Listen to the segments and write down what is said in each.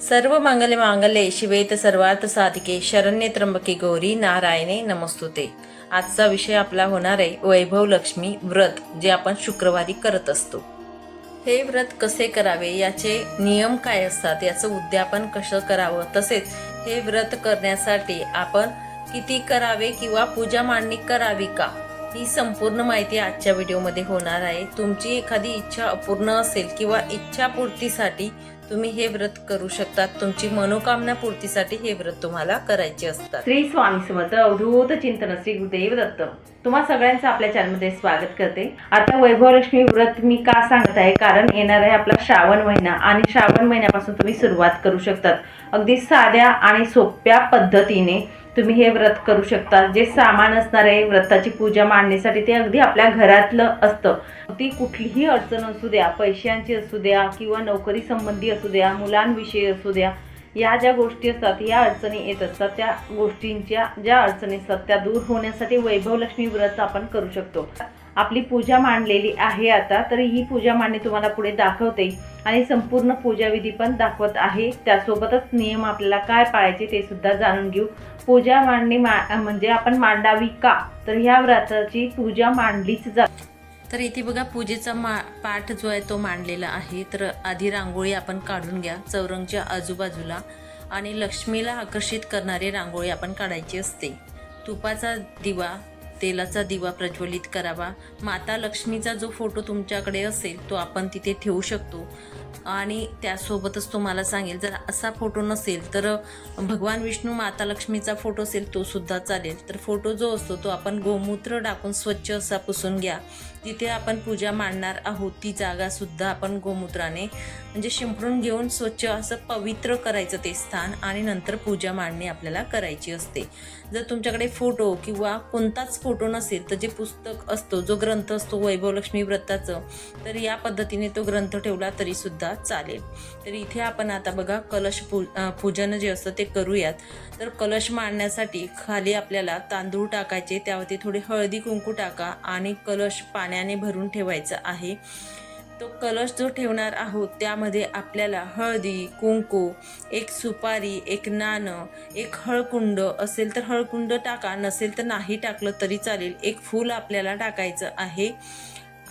सर्व मंगल मांगल्ये शिवे सर्वार्थ साधिके शरण्ये त्र्यंबके गौरी नारायणे नमस्तुते। आजचा विषय आपला होणार आहे वैभव लक्ष्मी व्रत, जे आपण शुक्रवारी करत असतो। हे व्रत कसे करावे, याचे नियम काय असतात, याचं उद्यापन कसं करावं, तसेच हे व्रत करण्यासाठी आपण किती करावे किंवा पूजा मांडणी करावी का, ही संपूर्ण माहिती आजच्या व्हिडिओमध्ये होणार आहे। तुमची एखादी इच्छा अपूर्ण असेल किंवा इच्छा पूर्तीसाठी तुम्ही हे व्रत करू शकतात। तुमची मनोकामना पूर्तीसाठी हे व्रत तुम्हाला करायचे असतात। श्री स्वामी समर्थ अवधूत चिंतन श्री गुरुदेव दत्त। तुम्हा सगळ्यांचं आपल्या चॅनलमध्ये स्वागत करते। आता वैभव लक्ष्मी व्रत मी का सांगत आहे, कारण येणार आहे आपला श्रावण महिना आणि श्रावण महिन्यापासून तुम्ही सुरुवात करू शकतात। अगदी साध्या आणि सोप्या पद्धतीने तुम्ही हे व्रत करू शकता। जे सामान असणार आहे व्रताची पूजा मांडण्यासाठी ते अगदी आपल्या घरातलं असतं। ती कुठलीही अडचण असू द्या, पैशांची असू द्या किंवा नोकरी संबंधी असू द्या, मुलांविषयी असू द्या, या ज्या गोष्टी असतात, या अडचणी येत असतात, त्या गोष्टींच्या ज्या अडचणी असतात त्या दूर होण्यासाठी वैभव लक्ष्मी व्रत आपण करू शकतो। आपली पूजा मांडलेली आहे आता, तर ही पूजा मांडणी तुम्हाला पुढे दाखवते आणि संपूर्ण पूजाविधी पण दाखवत आहे। त्यासोबतच नियम आपल्याला काय पाळायचे ते सुद्धा जाणून घेऊ। पूजा मांडणी म्हणजे आपण मांडावी का, तर ह्या व्रताची पूजा मांडलीच जाते। तर इथे बघा पूजेचा पाठ जो आहे तो मांडलेला आहे। तर आधी रांगोळी आपण काढून घ्या चौरंगच्या आजूबाजूला, आणि लक्ष्मीला आकर्षित करणारी रांगोळी आपण काढायची असते। तुपाचा दिवा, तेलाचा दिवा प्रज्वलित करावा। माता लक्ष्मीचा जो फोटो तुमच्याकडे असेल तो आपण तिथे ठेवू शकतो। आणि त्यासोबतच तुम्हाला सांगेल, जर असा फोटो नसेल तर भगवान विष्णू माता लक्ष्मीचा फोटो असेल तो सुद्धा चालेल। तर फोटो जो असतो तो आपण गोमूत्र टाकून स्वच्छ असा पुसून घ्या। जिथे आपण पूजा मांडणार आहोत ती जागा सुद्धा आपण गोमूत्राने म्हणजे शिंपडून घेऊन स्वच्छ असं पवित्र करायचं ते स्थान, आणि नंतर पूजा मांडणी आपल्याला करायची असते। जर तुमच्याकडे फोटो किंवा कोणताच फोटो नसेल तर जे पुस्तक असतो, जो ग्रंथ असतो वैभव लक्ष्मी व्रताचं, तर या पद्धतीने तो ग्रंथ ठेवला तरी सुद्धा चालेल। तर इथे आपण आता बघा कलश पूजन जे असतं ते करूयात। तर कलश मांडण्यासाठी खाली आपल्याला तांदूळ टाकायचे, त्यावरती थोडी हळदी कुंकू टाका आणि कलश पाण्याने भरून ठेवायचा आहे। तो कलश जो ठेवणार आहोत त्यामध्ये आपल्याला हळदी कुंकू, एक सुपारी, एक नाणं, एक हळकुंड असेल तर हळकुंड टाका, नसेल तर नाही टाकलं तरी चालेल। एक फूल आपल्याला टाकायचं आहे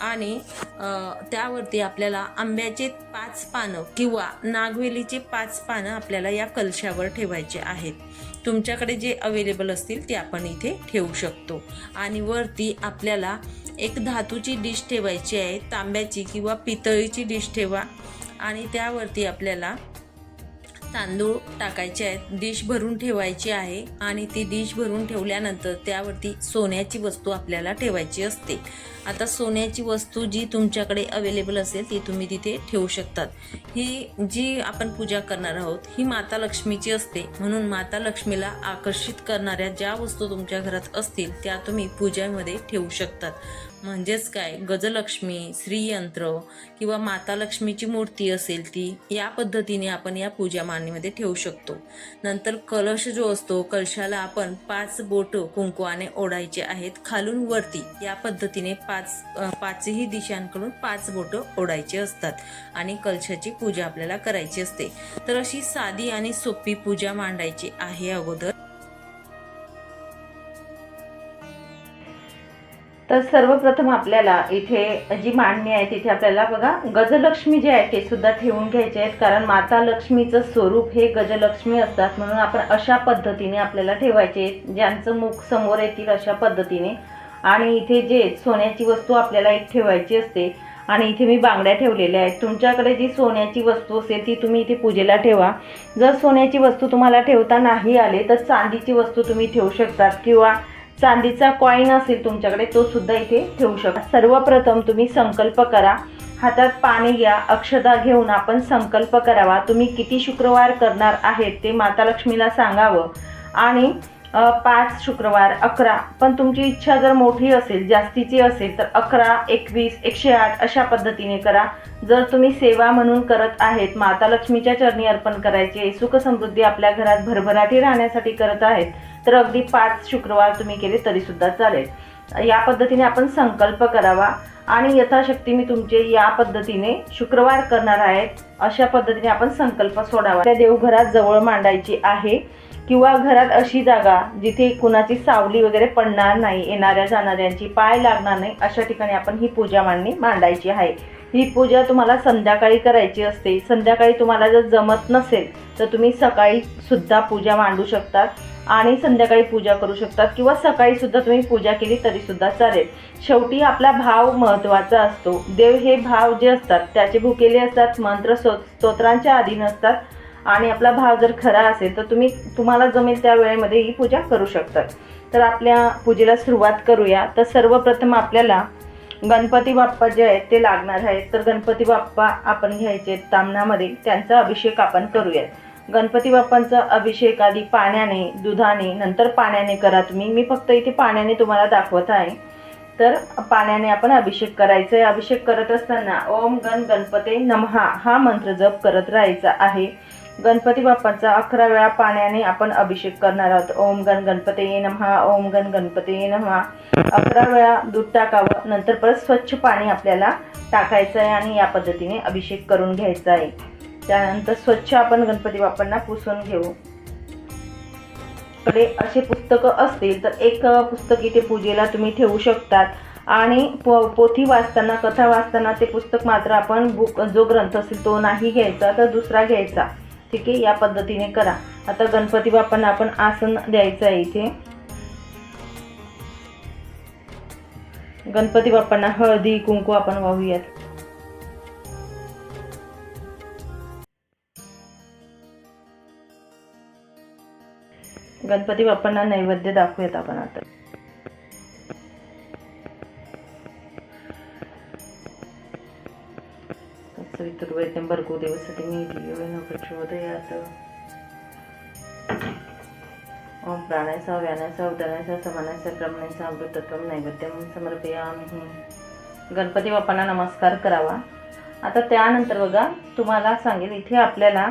आणि त्यावरती आपल्याला आंब्याचे 5 पानं किंवा नागवेलीचे 5 पानं आपल्याला या कलशावर ठेवायचे आहेत। तुमच्याकडे जे अवेलेबल असतील ते आपण इथे ठेवू शकतो। आणि वरती आपल्याला एक धातूची डिश ठेवायची आहे, तांब्याची किंवा पितळीची डिश ठेवा, आणि त्यावरती आपल्याला तांदूळ टाकायचे आहेत। डिश भरून ठेवायची आहे, आणि ती डिश भरून ठेवल्यानंतर त्यावरती सोन्याची वस्तू आपल्याला ठेवायची असते। आता सोन्याची वस्तू जी तुमच्याकडे अवेलेबल असेल ती तुम्ही तिथे ठेवू शकतात। ही जी आपण पूजा करणार आहोत ही माता लक्ष्मीची असते, म्हणून माता लक्ष्मीला आकर्षित करणाऱ्या ज्या वस्तू तुमच्या घरात असतील त्या तुम्ही पूजेमध्ये ठेवू शकतात। म्हणजेच काय, गजलक्ष्मी, श्रीयंत्र किंवा माता लक्ष्मीची मूर्ती असेल ती, या पद्धतीने आपण या पूजा मांडणीमध्ये ठेवू शकतो। नंतर कलश जो असतो, कलशाला आपण 5 बोटं कुंकवाने ओढायचे आहेत, खालून वरती या पद्धतीने पाचही दिशांकडून 5 बोटं ओढायचे असतात, आणि कलशाची पूजा आपल्याला करायची असते। तर अशी साधी आणि सोपी पूजा मांडायची आहे अगोदर। तर सर्वप्रथम आपल्याला इथे जी मांडणी आहे तिथे आपल्याला बघा गजलक्ष्मी जे आहे ते सुद्धा ठेवून घ्यायचे आहेत, कारण माता लक्ष्मीचं स्वरूप हे गजलक्ष्मी असतात, म्हणून आपण अशा पद्धतीने आपल्याला ठेवायचे, ज्यांचं मुख समोर येतील अशा पद्धतीने। आणि इथे जे सोन्याची वस्तू आपल्याला एक ठेवायची असते, आणि इथे मी बांगड्या ठेवलेल्या आहेत। तुमच्याकडे जी सोन्याची वस्तू असेल ती तुम्ही इथे पूजेला ठेवा। जर सोन्याची वस्तू तुम्हाला ठेवता नाही आले तर चांदीची वस्तू तुम्ही ठेवू शकतात, किंवा चांदीचा कॉईन असेल तुमच्याकडे तो सुद्धा इथे ठेवू शकता। सर्वप्रथम तुम्ही संकल्प करा, हातात पाणी घ्या, अक्षता घेऊन आपण संकल्प करावा। तुम्ही किती शुक्रवार करणार आहेत ते माता लक्ष्मीला सांगावं, आणि 5 शुक्रवार, 11, पण तुमची इच्छा जर मोठी असेल, जास्तीची असेल तर 11, 21, 108 अशा पद्धतीने करा। जर तुम्ही सेवा म्हणून करत आहेत, माता लक्ष्मीच्या चरणी अर्पण करायचे, सुख समृद्धी आपल्या घरात भरभराटी राहण्यासाठी करत आहेत, तर अगदी 5 शुक्रवार तुम्ही केले तरी सुद्धा चालेल। या पद्धतीने आपण संकल्प करावा। आणि यथाशक्ती मी तुमचे या पद्धतीने शुक्रवार करणार आहेत. अशा पद्धतीने आपण संकल्प सोडावा. त्या देवघरात जवळ मांडायची आहे किंवा घरात अशी जागा जिथे कुणाची सावली वगैरे पडणार नाही, येणाऱ्या जाणाऱ्यांची पाय लागणार नाही, अशा ठिकाणी आपण ही पूजा मांडायची आहे. ही पूजा तुम्हाला संध्याकाळी करायची असते. संध्याकाळी तुम्हाला जर जमत नसेल तर तुम्ही सकाळी सुद्धा पूजा मांडू शकतात आणि संध्याकाळी पूजा करू शकतात किंवा सकाळी सुद्धा तुम्ही पूजा केली तरी सुद्धा चालेल. शेवटी आपला भाव महत्त्वाचा असतो. देव हे भाव जे असतात त्याचे भुकेले असतात, मंत्र स्तोत्रांच्या अधीन असतात आणि आपला भाव जर खरा असेल तर तुम्हाला जमेल त्या वेळेमध्ये ही पूजा करू शकतात. तर आपल्या पूजेला सुरुवात करूया. तर सर्वप्रथम आपल्याला गणपती बाप्पा जे आहेत ते लागणार आहेत. तर गणपती बाप्पा आपण घ्यायचे तामणामध्ये, त्यांचा अभिषेक आपण करूयात. गणपती बाप्पांचा अभिषेक आधी पाण्याने, दुधाने, नंतर पाण्याने करा तुम्ही. मी फक्त इथे पाण्याने तुम्हाला दाखवत आहे. तर पाण्याने आपण अभिषेक करायचा आहे. अभिषेक करत असताना ओम गण गणपते नमः हा मंत्र जप करत राहायचा आहे. गणपती बाप्पांचा 11 वेळा पाण्याने आपण अभिषेक करणार आहोत. ओम गण गणपते नमः, ओम गण गणपते नमः. 11 वेळा दूध टाकावं, नंतर परत स्वच्छ पाणी आपल्याला टाकायचं आहे आणि या पद्धतीने अभिषेक करून घ्यायचा आहे. त्यानंतर स्वच्छ आपण गणपती बाप्पांना पुसून घेऊ. कडे असे पुस्तकं असतील तर एक पुस्तक इथे पूजेला तुम्ही ठेवू शकतात आणि पोथी वाचताना, कथा वाचताना ते पुस्तक मात्र आपण जो ग्रंथ असेल तो नाही घ्यायचा तर दुसरा घ्यायचा. ठीक आहे, या पद्धतीने करा. आता गणपती बाप्पांना आपण आसन द्यायचं आहे. इथे गणपती बाप्पांना हळदी कुंकू आपण वाहूयात. गणपती बाप्पांना नैवेद्य दाखवूयात आपण आता. सवितुर्वैद्यं भर्गो देवस्य धीमहि धियो न प्रचोदयात्. ओम प्राणायाम व्यायाम उदानायाम समानायाम क्रमणायाम अमृतत्वं नैवेद्यं समर्पयामि. गणपती बाप्पांना नमस्कार करावा. आता त्यानंतर बघा तुम्हाला सांगेल, इथे आपल्याला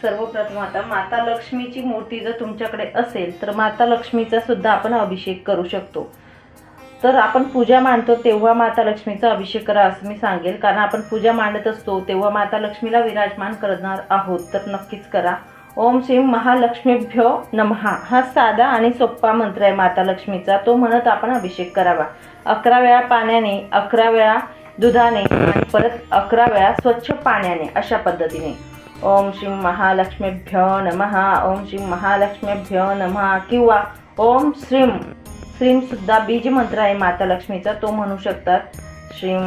सर्वप्रथम आता माता लक्ष्मीची मूर्ती जर तुमच्याकडे असेल तर माता लक्ष्मीचा सुद्धा आपण अभिषेक करू शकतो. तर आपण पूजा मांडतो तेव्हा माता लक्ष्मीचा अभिषेक करा असं मी सांगेल, कारण आपण पूजा मांडत असतो तेव्हा माता लक्ष्मीला विराजमान करणार आहोत. तर नक्कीच करा. ओम श्री महालक्ष्मीभ्यो नमः हा साधा आणि सोपा मंत्र आहे माता लक्ष्मीचा. तो म्हणत आपण अभिषेक करावा. 11 वेळा पाण्याने, 11 वेळा दुधाने आणि परत 11 वेळा स्वच्छ पाण्याने, अशा पद्धतीने. ओम श्री महालक्ष्मीभ्यो नमः, ओम श्री महालक्ष्मीभ्यो नमः किंवा ओम श्रीम. श्रीम सुद्धा बीज मंत्र आहे माता लक्ष्मीचा, तो म्हणू शकतात. श्रीम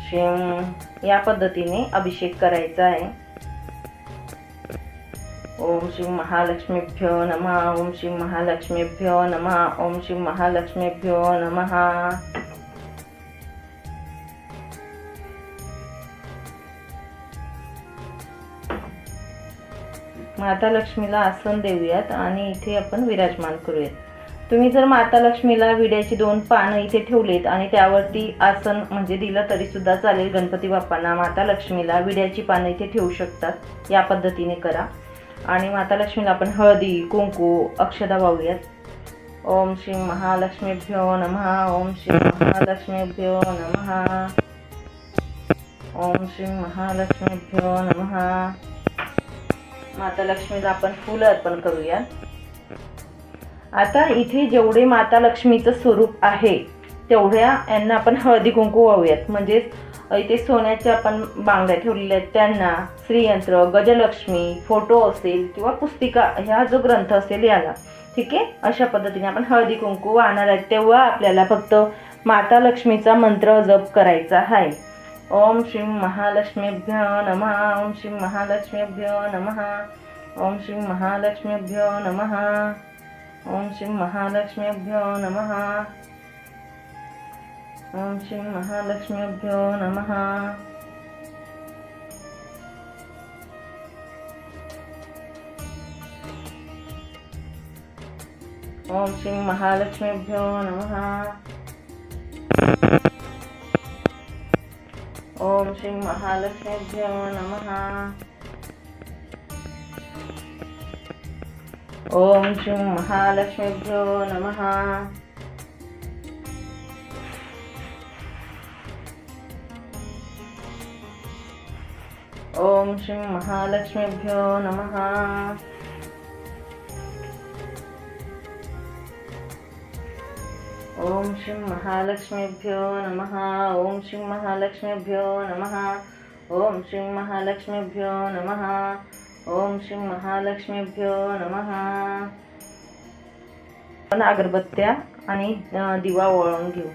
श्रीम या पद्धतीने अभिषेक करायचा आहे. ओम श्री महालक्ष्मीभ्यो नमः, ओम श्री महालक्ष्मीभ्यो नमः, ओम श्री महालक्ष्मीभ्यो नमः. माता लक्ष्मीला आसन देऊयात आणि इथे आपण विराजमान करूयात. तुम्ही जर माता लक्ष्मीला विड्याची 2 पानं इथे ठेवलेत आणि त्यावरती आसन म्हणजे दिलं तरी सुद्धा चालेल. गणपती बाप्पांना, माता लक्ष्मीला विड्याची पानं इथे ठेवू शकतात. या पद्धतीने करा. आणि माता लक्ष्मीला आपण हळदी कुंकू अक्षदा वाहूयात. ओम श्री महालक्ष्मीभ्यो नमः, ओम श्री महालक्ष्मीभ्यो नमः, ओम श्री महालक्ष्मीभ्यो नमः. माता लक्ष्मीला आपण फुलं अर्पण करूया. आता इथे जेवढे माता लक्ष्मीचं स्वरूप आहे तेवढ्या यांना आपण हळदी कुंकू वाहूयात. म्हणजेच इथे सोन्याच्या आपण बांगड्या ठेवलेल्या आहेत त्यांना, श्रीयंत्र, गजलक्ष्मी, फोटो असेल किंवा पुस्तिका, ह्या जो ग्रंथ असेल याला. ठीक आहे, अशा पद्धतीने आपण हळदी कुंकू वाहणार आहेत. तेव्हा आपल्याला फक्त माता लक्ष्मीचा मंत्र जप करायचा आहे. ओम श्री महालक्ष्मीभ्यो नमः, ओम श्री महालक्ष्मीभ्यो नमः, ओम श्री महालक्ष्मीभ्यो नमः, ओम श्री महालक्ष्मीभ्यो नमः, ओम श्री महालक्ष्मीभ्यो नमः. ओम श्री महालक्ष्मीभ्यो नमः, ओम श्री महालक्ष्मीभ्यो नमः, ओम श्री महालक्ष्मीभ्यो नमः. श्री महालक्ष्मीभ्यो नमः. ओम श्री महालक्ष्मीभ्यो नमः. ओम श्री महालक्ष्मीभ्यो नमः. ओम श्री महालक्ष्मीभ्यो नमः. ओम श्री महालक्ष्मीभ्यो नमः. आपण अगरबत्त्या आणि दिवा ओवाळून घेऊ.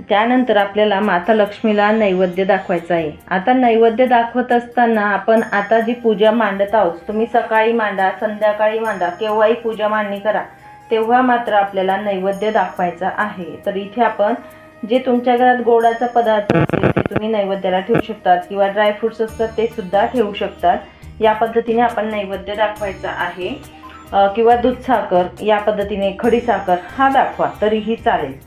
त्यानंतर आपल्याला माता लक्ष्मीला नैवेद्य दाखवायचा आहे. आता नैवेद्य दाखवत असताना आपण आता जी पूजा मांडत आहोत, तुम्ही सकाळी मांडा, संध्याकाळी मांडा, केव्हाही पूजा मांडणी करा, तेव्हा मात्र आपल्याला नैवेद्य दाखवायचा आहे. तर इथे आपण जे तुमच्या घरात गोडाचा पदार्थ असेल ते तुम्ही नैवेद्याला ठेवू शकतात किंवा ड्रायफ्रुट्स असतात ते सुद्धा ठेवू शकतात. या पद्धतीने आपण नैवेद्य दाखवायचा आहे. किंवा दूध साखर या पद्धतीने, खडी साखर हा दाखवा तरीही चालेल.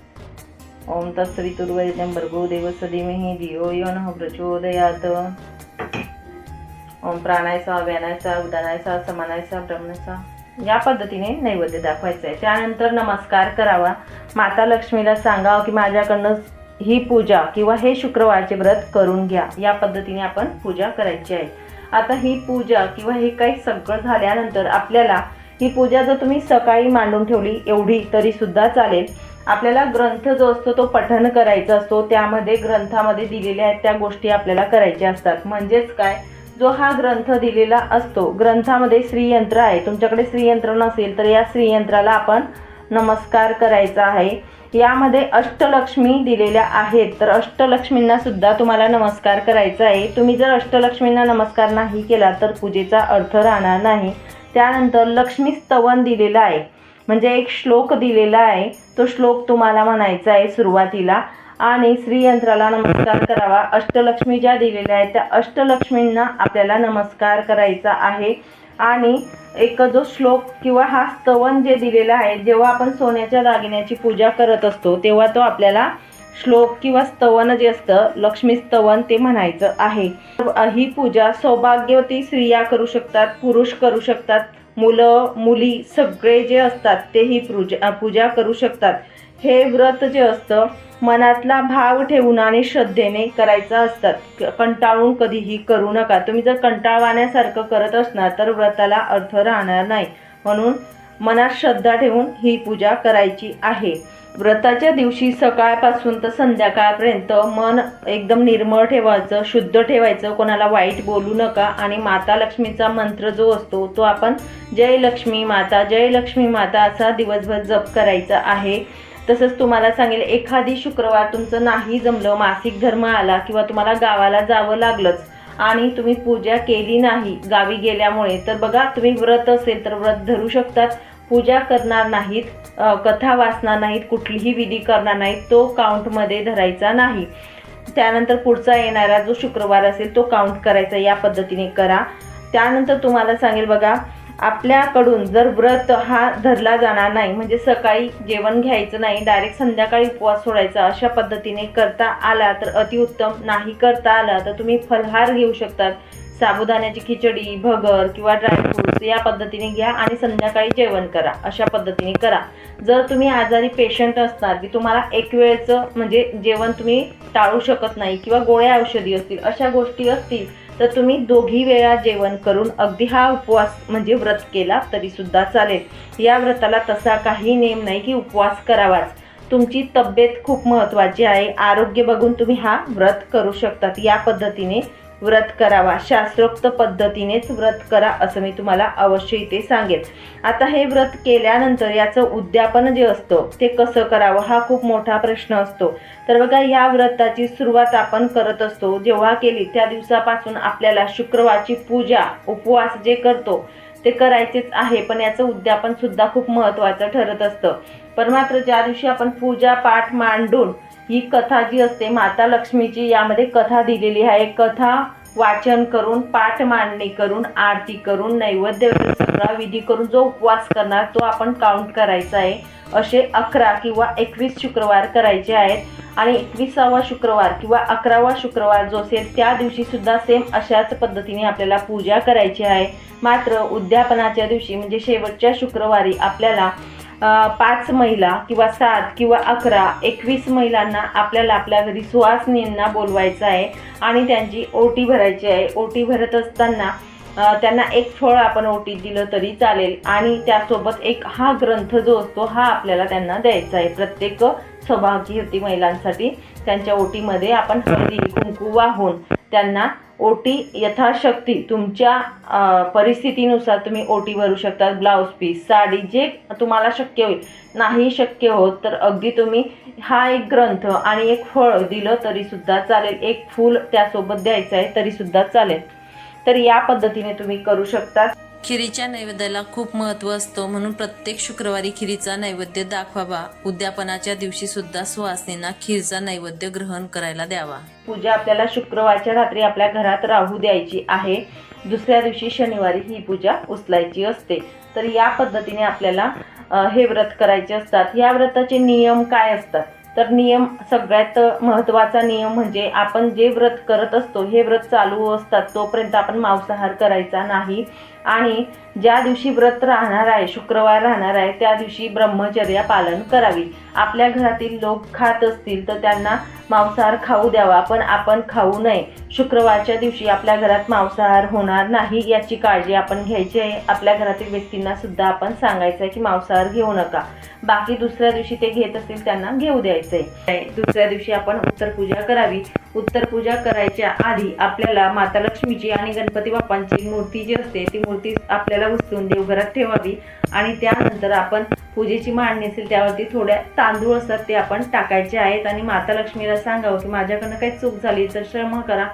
ओम तत्सवितुर्वरेण्यं भर्गो देवस्य धीमहि धियो यो नः प्रचोदयात्. ओम प्राणायचा, व्यानायचा, उदानायचा, समानायचा, ब्रह्मणायचा या पद्धतीने नैवेद्य दाखवायचं आहे. त्यानंतर नमस्कार करावा. माता लक्ष्मीला सांगावं की माझ्याकडनं ही पूजा किंवा हे शुक्रवारचे व्रत करून घ्या. या पद्धतीने आपण पूजा करायची आहे. आता ही पूजा किंवा हे काही सगळं झाल्यानंतर आपल्याला ही पूजा जर तुम्ही सकाळी मांडून ठेवली एवढी तरी सुद्धा चालेल. आपल्याला ग्रंथ जो असतो तो पठण करायचा असतो. त्यामध्ये ग्रंथामध्ये दिलेल्या आहेत त्या गोष्टी आपल्याला करायच्या असतात. म्हणजेच काय, जो हा ग्रंथ दिलेला असतो, ग्रंथामध्ये श्रीयंत्र आहे. तुमच्याकडे श्रीयंत्र नसेल तर या श्रीयंत्राला आपण नमस्कार करायचा आहे. यामध्ये अष्टलक्ष्मी दिलेल्या आहेत, तर अष्टलक्ष्मींना सुद्धा तुम्हाला नमस्कार करायचा आहे. तुम्ही जर अष्टलक्ष्मींना नमस्कार नाही केला तर पूजेचा अर्थ राहणार नाही. त्यानंतर लक्ष्मी स्तवन दिलेला आहे, म्हणजे एक श्लोक दिलेला आहे, तो श्लोक तुम्हाला म्हणायचा आहे सुरुवातीला. आणि श्रीयंत्राला नमस्कार करावा. अष्टलक्ष्मी ज्या दिलेल्या आहेत त्या अष्टलक्ष्मींना आपल्याला नमस्कार करायचा आहे. आणि एक जो श्लोक किंवा हा स्तवन जे दिलेला आहे, जेव्हा आपण सोन्याच्या दागिन्याची पूजा करत असतो तेव्हा तो आपल्याला श्लोक किंवा स्तवन जे असतं, लक्ष्मी स्तवन, ते म्हणायचं आहे. ही पूजा सौभाग्यवती स्त्रिया करू शकतात, पुरुष करू शकतात, मुलं मुली सगळे जे असतात ते ही पूजा करू शकतात. हे व्रत जे असतं मनातला भाव ठेवून आणि श्रद्धेने करायचं असतात. कंटाळून कधीही करू नका. तुम्ही जर कंटाळवाण्यासारखं करत असणार तर व्रताला अर्थ राहणार नाही. म्हणून मनात श्रद्धा ठेवून ही पूजा करायची आहे. व्रताच्या दिवशी सकाळपासून तर संध्याकाळपर्यंत मन एकदम निर्मळ ठेवायचं, शुद्ध ठेवायचं, कोणाला वाईट बोलू नका. आणि माता लक्ष्मीचा मंत्र जो असतो तो आपण जय लक्ष्मी माता, जय लक्ष्मी माता असा दिवसभर जप करायचा आहे. तसंच तुम्हाला सांगेल, एखादी शुक्रवार तुमचं नाही जमलं, मासिक धर्म आला किंवा तुम्हाला गावाला जावं लागलंच आणि तुम्ही पूजा केली नाही गावी गेल्यामुळे, तर बघा तुम्ही व्रत असेल तर व्रत धरू शकतात. पूजा करणार नाहीत, कथा वाचणार नाहीत, कुठलीही विधी करणार नाहीत, तो काउंटमध्ये धरायचा नाही. त्यानंतर पुढचा येणारा जो शुक्रवार असेल तो काउंट करायचा. या पद्धतीने करा. त्यानंतर तुम्हाला सांगेल बघा, आपल्याकडून जर व्रत हा धरला जाणार नाही, म्हणजे सकाळी जेवण घ्यायचं नाही, डायरेक्ट संध्याकाळी उपवास सोडायचा, अशा पद्धतीने करता आला तर अतिउत्तम. नाही करता आला तर तुम्ही फलहार घेऊ शकतात. साबुदाण्याची खिचडी, भगर किंवा ड्रायफ्रुट्स या पद्धतीने घ्या आणि संध्याकाळी जेवण करा. अशा पद्धतीने करा. जर तुम्ही आजारी पेशंट असणार की तुम्हाला एक वेळचं म्हणजे जेवण तुम्ही टाळू शकत नाही किंवा गोळ्या औषधी असतील, अशा गोष्टी असतील तर तुम्ही दोघी वेळा जेवण करून अगदी हा उपवास म्हणजे व्रत केला तरी सुद्धा चालेल. या व्रताला तसा काही नेम नाही की उपवास करावाच. तुमची तब्येत खूप महत्त्वाची आहे. आरोग्य बघून तुम्ही हा व्रत करू शकतात. या पद्धतीने व्रत करावा. शास्त्रोक्त पद्धतीनेच व्रत करा असं मी तुम्हाला अवश्य इथे सांगेन. आता हे व्रत केल्यानंतर याचं उद्यापन जे असतं ते कसं करावं हा खूप मोठा प्रश्न असतो. तर बघा, या व्रताची सुरुवात आपण करत असतो. जेव्हा केली त्या दिवसापासून आपल्याला शुक्रवारची पूजा, उपवास जे करतो ते करायचेच आहे. पण याचं उद्यापन सुद्धा खूप महत्त्वाचं ठरत असतं. पण मात्र ज्या दिवशी आपण पूजा पाठ मांडून ही कथा जी असते माता लक्ष्मीची, यामध्ये कथा दिलेली आहे, कथा वाचन करून, पाठ मांडणी करून, आरती करून, नैवेद्य सगळा विधी करून जो उपवास करणार तो आपण काउंट करायचा आहे. असे 11 किंवा 21 शुक्रवार करायचे आहेत आणि 21वा शुक्रवार किंवा 11वा शुक्रवार जो असेल त्या दिवशी सुद्धा सेम अशाच पद्धतीने आपल्याला पूजा करायची आहे. मात्र उद्यापनाच्या दिवशी म्हणजे शेवटच्या शुक्रवारी आपल्याला 5 महिला किंवा 7 किंवा 11 21 महिलांना आपल्याला आपल्या घरी सुवासिनींना बोलवायचं आहे आणि त्यांची ओटी भरायची आहे. ओटी भरत असताना त्यांना एक फळ आपण ओटीत दिलं तरी चालेल आणि त्यासोबत एक हा ग्रंथ जो असतो हा आपल्याला त्यांना द्यायचा आहे. प्रत्येक सौभाग्यवती महिलांसाठी त्यांच्या ओटीमध्ये आपण हळदी कुंकू वाहून त्यांना ओटी यथाशक्ती तुमच्या परिस्थितीनुसार तुम्ही ओटी भरू शकता. ब्लाऊज पीस, साडी जे तुम्हाला शक्य होईल. नाही शक्य होत तर अगदी तुम्ही हा एक ग्रंथ आणि एक फळ दिलं तरीसुद्धा चालेल. एक फूल त्यासोबत द्यायचं आहे तरीसुद्धा चालेल. तर या पद्धतीने तुम्ही करू शकता. खिरीच्या नैवेद्याला खूप महत्त्व असतं म्हणून प्रत्येक शुक्रवारी खिरीचा नैवेद्य दाखवावा. उद्यापनाच्या दिवशी सुद्धा सुवासिनींना खीरचा नैवेद्य ग्रहण करायला द्यावा. पूजा आपल्याला शुक्रवारच्या रात्री आपल्या घरात राहू द्यायची आहे. दुसऱ्या दिवशी शनिवारी ही पूजा उचलायची असते. तर या पद्धतीने आपल्याला हे व्रत करायचे असतात. या व्रताचे नियम काय असतात तर नियम सगळ्यात महत्त्वाचा नियम म्हणजे आपण जे व्रत करत असतो हे व्रत चालू असतात तोपर्यंत आपण मांसाहार करायचा नाही आणि ज्या दिवशी व्रत राहणार आहे शुक्रवार राहणार आहे त्या दिवशी ब्रह्मचर्या पालन करावी. आपल्या घरातील लोक खात असतील तर त्यांना मांसाहार खाऊ द्यावा पण आपण खाऊ नये. शुक्रवारच्या दिवशी आपल्या घरात मांसाहार होणार नाही याची काळजी आपण घ्यायची आहे. आपल्या घरातील व्यक्तींना सुद्धा आपण सांगायचं आहे की मांसाहार घेऊ नका. बाकी दुसऱ्या दिवशी ते घेत असतील त्यांना घेऊ द्यायचं आहे. दुसऱ्या दिवशी आपण उत्तर पूजा करावी. उत्तर पूजा करायच्या आधी आपल्याला माता लक्ष्मीची आणि गणपती बाप्पांची मूर्ती जी असते ती मूर्ती आपल्याला उचलून देवघरात ठेवावी आणि त्यानंतर आपण पूजेची मांडणी असेल त्यावरती थोड्या तांदूळ असतात ते आपण टाकायचे आहेत आणि माता लक्ष्मीला सांगावं की माझ्याकडनं काही चूक झाली तर क्षमा करा.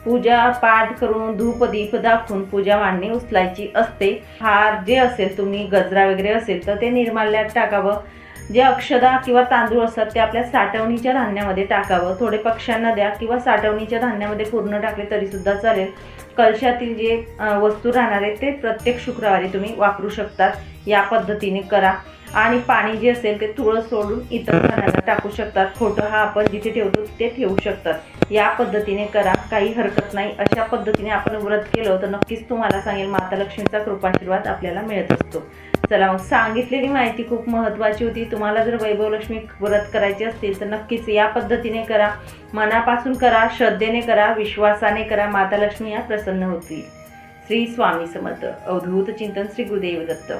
पूजा पाठ करून धूप दीप दाखवून पूजा मांडणी उचलायची असते. हार जे असेल तुम्ही गजरा वगैरे असेल तर ते निर्माल्यात टाकावं. जे अक्षदा किंवा तांदूळ असतात ते आपल्या साठवणीच्या धान्यामध्ये टाकावं. थोडे पक्ष्यांना द्या किंवा साठवणीच्या धान्यामध्ये पूर्ण टाकले तरीसुद्धा चालेल. कलशातील जे वस्तू राहणार आहेत ते प्रत्येक शुक्रवारी तुम्ही वापरू शकतात. या पद्धतीने करा आणि पाणी जे असेल ते तुळस सोडून इतर झाडांना टाकू शकतात. फोटो हा आपण जिथे ठेवतो तिथे ठेवू शकतात. या पद्धतीने करा, काही हरकत नाही. अशा पद्धतीने आपण व्रत केलं तर नक्कीच तुम्हाला सांगेल माता लक्ष्मीचा कृपाशीर्वाद आपल्याला मिळत असतो. चला मग सांगितलेली माहिती खूप महत्त्वाची होती. तुम्हाला जर वैभवलक्ष्मी व्रत करायचे असतील तर नक्कीच या पद्धतीने करा. मनापासून करा, श्रद्धेने करा, विश्वासाने करा. माता लक्ष्मी या प्रसन्न होतील. श्री स्वामी समर्थ. अवधूत चिंतन श्री गुरुदेव दत्त.